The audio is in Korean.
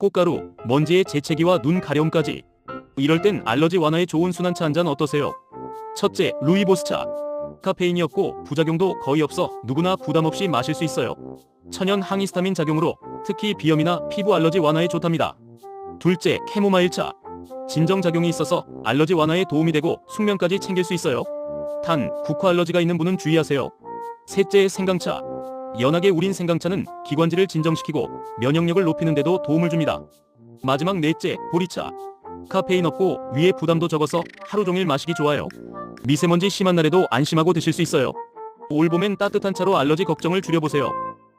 꽃가루, 먼지의 재채기와 눈 가려움까지. 이럴 땐 알러지 완화에 좋은 순한차 한 잔 어떠세요? 첫째, 루이보스차. 카페인이 없고 부작용도 거의 없어 누구나 부담 없이 마실 수 있어요. 천연 항히스타민 작용으로 특히 비염이나 피부 알러지 완화에 좋답니다. 둘째, 캐모마일차. 진정작용이 있어서 알러지 완화에 도움이 되고 숙면까지 챙길 수 있어요. 단, 국화 알러지가 있는 분은 주의하세요. 셋째, 생강차. 연하게 우린 생강차는 기관지를 진정시키고 면역력을 높이는 데도 도움을 줍니다. 마지막 넷째, 보리차. 카페인 없고 위에 부담도 적어서 하루 종일 마시기 좋아요. 미세먼지 심한 날에도 안심하고 드실 수 있어요. 올 봄엔 따뜻한 차로 알러지 걱정을 줄여보세요.